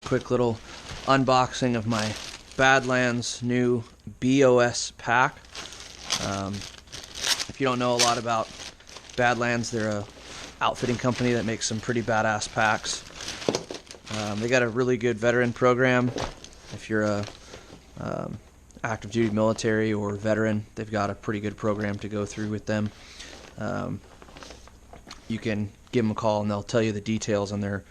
quick little unboxing of my Badlands new BOS Pack. If you don't know a lot about Badlands, they're a outfitting company that makes some pretty badass packs. They got a really good veteran program. If you're a active duty military or veteran, they've got a pretty good program to go through with them. You can give them a call and they'll tell you the details on their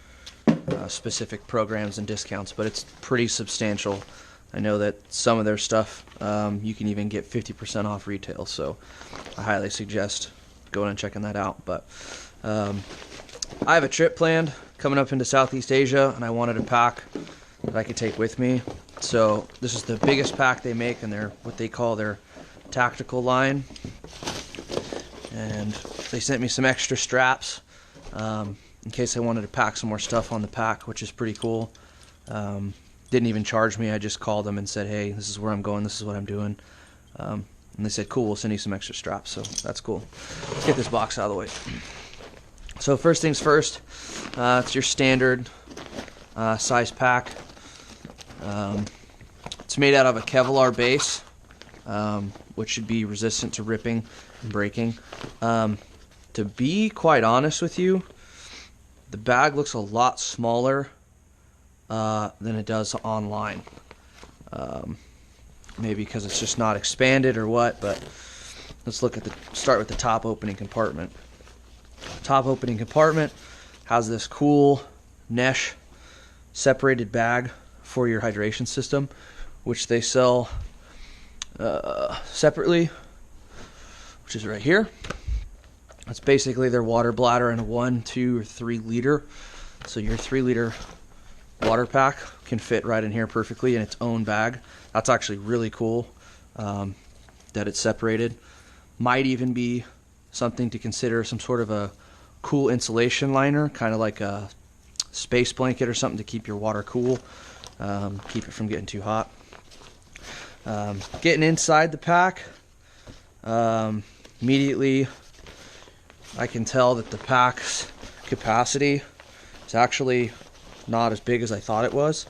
specific programs and discounts, but it's pretty substantial. I know that some of their stuff you can even get 50% off retail, so I highly suggest going and checking that out. But I have a trip planned coming up into Southeast Asia, and I wanted a pack that I could take with me. So this is the biggest pack they make in their what they call their tactical line, and they sent me some extra straps in case I wanted to pack some more stuff on the pack, which is pretty cool. Didn't even charge me. I just called them and said, hey, this is where I'm going, this is what I'm doing. And they said, cool, we'll send you some extra straps. So that's cool. Let's get this box out of the way. So first things first, it's your standard size pack. It's made out of a Kevlar base, which should be resistant to ripping and breaking. To be quite honest with you, the bag looks a lot smaller than it does online. Maybe because it's just not expanded or what, but let's start with the top opening compartment. Top opening compartment has this cool mesh separated bag for your hydration system, which they sell separately, which is right here. It's basically their water bladder in a 1, 2, or 3 liter. So your 3 liter water pack can fit right in here perfectly in its own bag. That's actually really cool that it's separated. Might even be something to consider, some sort of a cool insulation liner, kind of like a space blanket or something to keep your water cool, keep it from getting too hot. Getting inside the pack, immediately I can tell that the pack's capacity is actually not as big as I thought it was.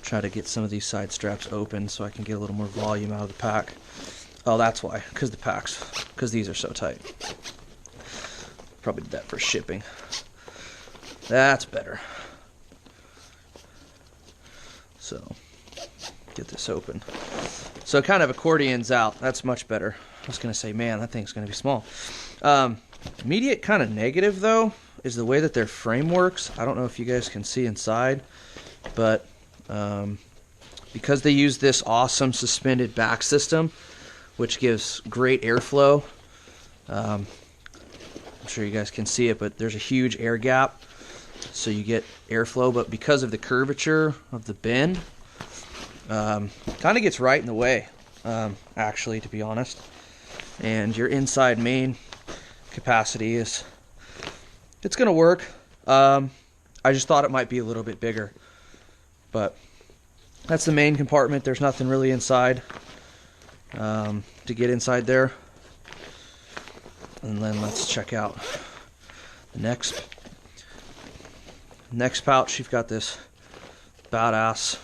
Try to get some of these side straps open so I can get a little more volume out of the pack. Oh, that's why, because these are so tight. Probably did that for shipping. That's better. So get this open. So it kind of accordions out. That's much better. I was gonna say, man, that thing's gonna be small. Immediate kind of negative though is the way that their frame works. I don't know if you guys can see inside, but because they use this awesome suspended back system, which gives great airflow, I'm sure you guys can see it, but there's a huge air gap, so you get airflow. But because of the curvature of the bend, kind of gets right in the way, actually, to be honest. And your inside main capacity it's gonna work. I just thought it might be a little bit bigger, but that's the main compartment. There's nothing really inside to get inside there. And then let's check out the next pouch. You've got this badass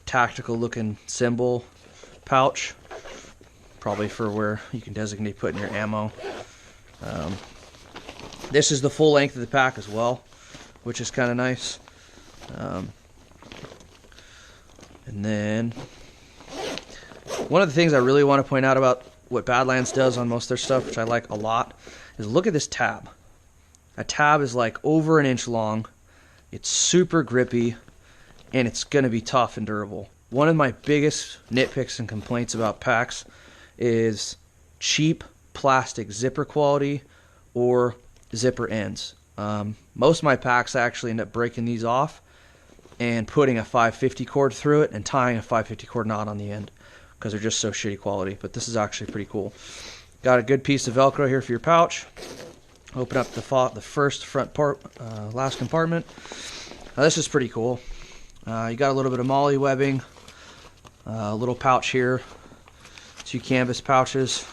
tactical looking symbol pouch, probably for where you can designate putting your ammo. This is the full length of the pack as well, which is kind of nice. And then one of the things I really want to point out about what Badlands does on most of their stuff, which I like a lot, is look at this tab. That tab is like over an inch long. It's super grippy, and it's going to be tough and durable. One of my biggest nitpicks and complaints about packs is cheap plastic zipper quality or zipper ends. Most of my packs, I actually end up breaking these off and putting a 550 cord through it and tying a 550 cord knot on the end, because they're just so shitty quality. But this is actually pretty cool. Got a good piece of Velcro here for your pouch. Open up the first front part, last compartment. Now this is pretty cool. You got a little bit of MOLLE webbing, a little pouch here, 2 canvas pouches,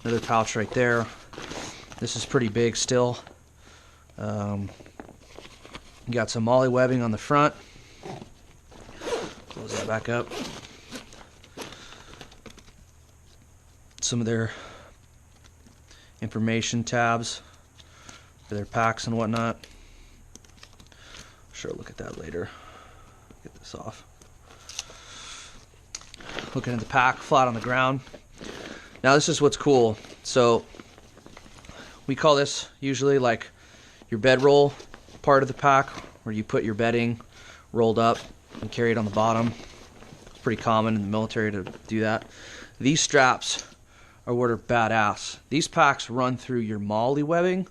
another pouch right there. This is pretty big still. You got some MOLLE webbing on the front. Close that back up. Some of their information tabs for their packs and whatnot. Sure, look at that later. Get this off. Looking at the pack, flat on the ground. Now this is what's cool. So we call this usually like your bedroll part of the pack, where you put your bedding rolled up and carry it on the bottom. It's pretty common in the military to do that. These straps are what are badass. These packs run through your MOLLE webbing,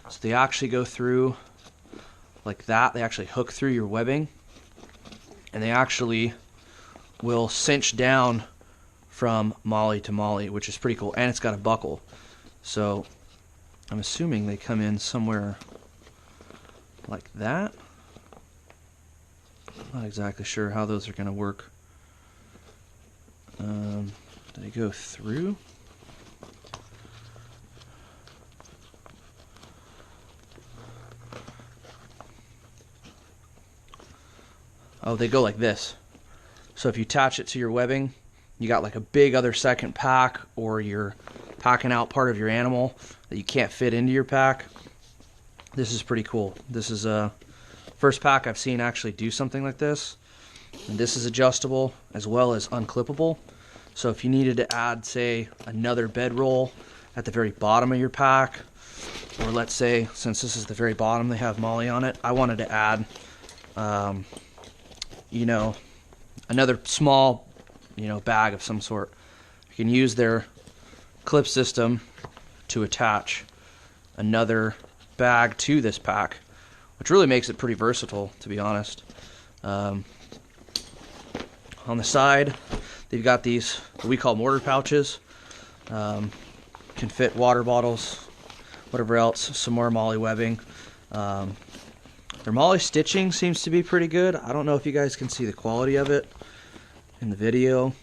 so they actually go through like that. They actually hook through your webbing, and they actually will cinch down from MOLLE to MOLLE, which is pretty cool. And it's got a buckle, so I'm assuming they come in somewhere like that. I'm not exactly sure how those are going to work. Do they go through? Oh, they go like this. So if you attach it to your webbing, you got like a big other second pack, or you're packing out part of your animal that you can't fit into your pack. This is pretty cool. This is a first pack I've seen actually do something like this. And this is adjustable as well as unclippable. So if you needed to add, say, another bedroll at the very bottom of your pack, or let's say, since this is the very bottom, they have MOLLE on it, I wanted to add, you know, another small, you know, bag of some sort. You can use their clip system to attach another bag to this pack, which really makes it pretty versatile, to be honest. On the side, they've got these, what we call mortar pouches. Can fit water bottles, whatever else, some more MOLLE webbing. Their MOLLE stitching seems to be pretty good. I don't know if you guys can see the quality of it in the video.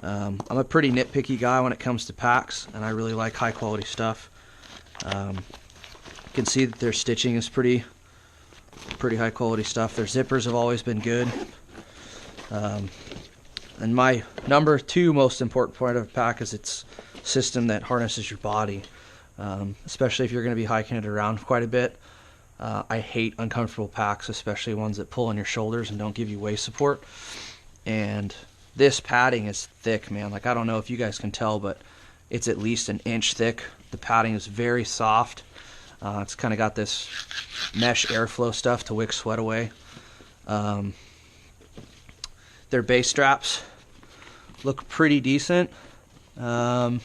I'm a pretty nitpicky guy when it comes to packs, and I really like high quality stuff. You can see that their stitching is pretty high quality stuff. Their zippers have always been good. And my number 2 most important part of a pack is its system that harnesses your body, especially if you're going to be hiking it around quite a bit. I hate uncomfortable packs, especially ones that pull on your shoulders and don't give you waist support. And this padding is thick, man. Like, I don't know if you guys can tell, but it's at least an inch thick. The padding is very soft. It's kind of got this mesh airflow stuff to wick sweat away. Their base straps look pretty decent. One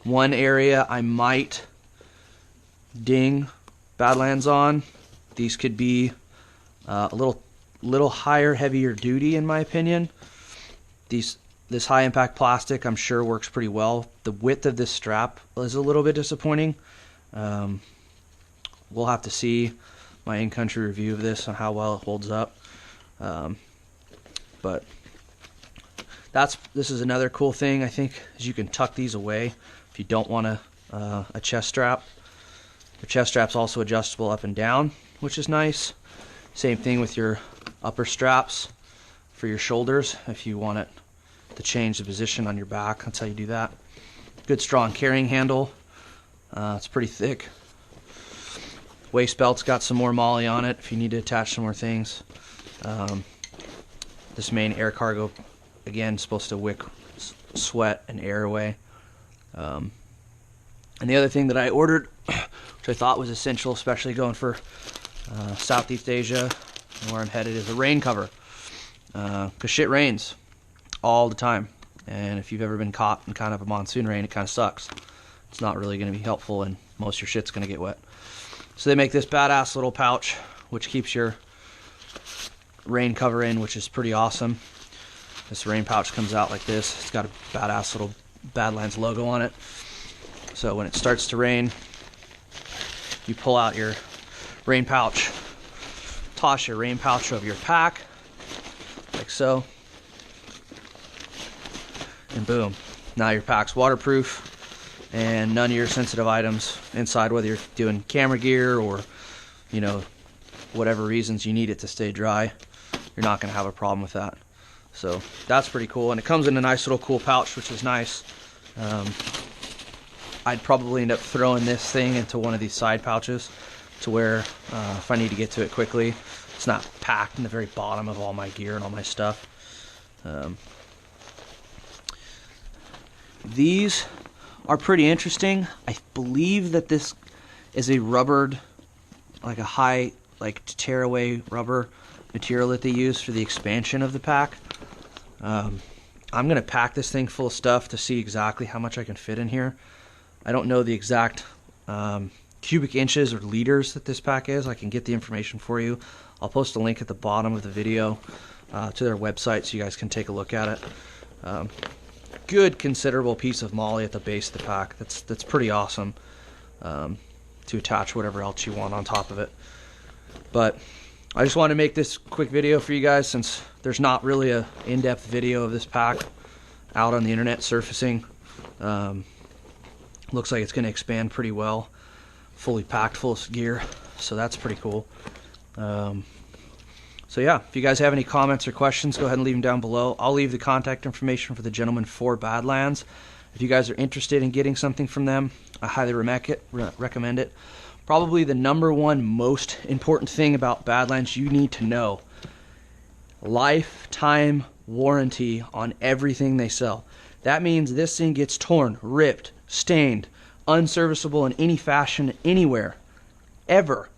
area I might ding Badlands on. These could be a little higher, heavier duty, in my opinion. This high impact plastic, I'm sure, works pretty well. The width of this strap is a little bit disappointing. We'll have to see my in-country review of this on how well it holds up. But this is another cool thing, I think, is you can tuck these away if you don't want a chest strap. The chest strap's also adjustable up and down, which is nice. Same thing with your upper straps for your shoulders. If you want it to change the position on your back, that's how you do that. Good strong carrying handle. It's pretty thick. Waist belt's got some more MOLLE on it if you need to attach some more things. This main air cargo, again, is supposed to wick sweat and air away. And the other thing that I ordered, which I thought was essential, especially going for Southeast Asia, and where I'm headed, is a rain cover. Because shit rains all the time. And if you've ever been caught in kind of a monsoon rain, it kind of sucks. It's not really going to be helpful, and most of your shit's going to get wet. So they make this badass little pouch, which keeps your rain cover in, which is pretty awesome. This rain pouch comes out like this. It's got a badass little Badlands logo on it. So when it starts to rain, you pull out your rain pouch, toss your rain pouch over your pack, like so, and boom. Now your pack's waterproof, and none of your sensitive items inside, whether you're doing camera gear or, you know, whatever reasons you need it to stay dry, you're not going to have a problem with that. So that's pretty cool, and it comes in a nice little cool pouch, which is nice. I'd probably end up throwing this thing into one of these side pouches to where if I need to get to it quickly, it's not packed in the very bottom of all my gear and all my stuff. These are pretty interesting. I believe that this is a rubbered, like a high, like tearaway rubber material that they use for the expansion of the pack. I'm going to pack this thing full of stuff to see exactly how much I can fit in here. I don't know the exact cubic inches or liters that this pack is. I can get the information for you. I'll post a link at the bottom of the video to their website so you guys can take a look at it. Good considerable piece of MOLLE at the base of the pack. That's pretty awesome to attach whatever else you want on top of it. But I just wanted to make this quick video for you guys since there's not really a in-depth video of this pack out on the internet surfacing. Looks like it's going to expand pretty well, fully packed full of gear, so that's pretty cool. So yeah, if you guys have any comments or questions, go ahead and leave them down below. I'll leave the contact information for the gentleman for Badlands. If you guys are interested in getting something from them, I highly recommend it. Probably the #1 most important thing about Badlands you need to know: lifetime warranty on everything they sell. That means this thing gets torn, ripped, stained, unserviceable in any fashion anywhere, ever,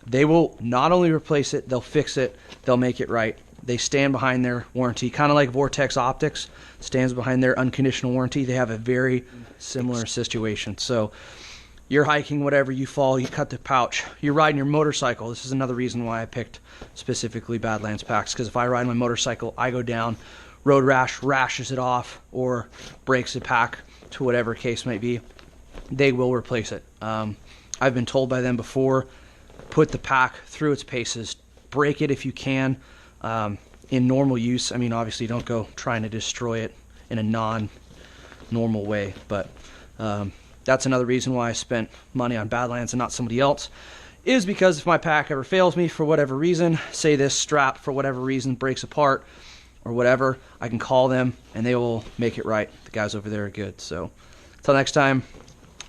they will not only replace it, they'll fix it, they'll make it right. They stand behind their warranty, kind of like Vortex Optics stands behind their unconditional warranty. They have a very similar situation. So you're hiking, whatever, you fall, you cut the pouch, you're riding your motorcycle. This is another reason why I picked specifically Badlands packs, because if I ride my motorcycle, I go down, road rash rashes it off or breaks the pack to whatever case might be, they will replace it. I've been told by them before, put the pack through its paces, break it if you can. In normal use, I mean, obviously don't go trying to destroy it in a non-normal way, but that's another reason why I spent money on Badlands and not somebody else, is because if my pack ever fails me for whatever reason, say this strap for whatever reason breaks apart or whatever, I can call them and they will make it right. The guys over there are good. So until next time,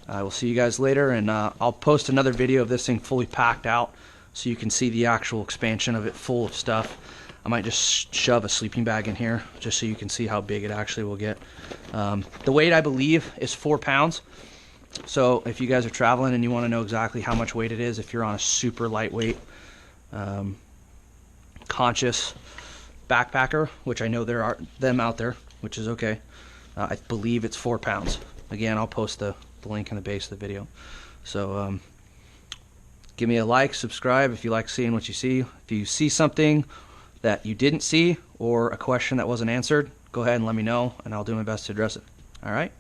I will see you guys later, and I'll post another video of this thing fully packed out so you can see the actual expansion of it full of stuff. I might just shove a sleeping bag in here just so you can see how big it actually will get. The weight, I believe, is 4 pounds. So if you guys are traveling and you want to know exactly how much weight it is, if you're on a super lightweight, conscious backpacker, which I know there are them out there, which is okay, I believe it's 4 pounds. Again, I'll post the link in the base of the video. So give me a like, subscribe if you like seeing what you see. If you see something that you didn't see or a question that wasn't answered, go ahead and let me know and I'll do my best to address it. All right?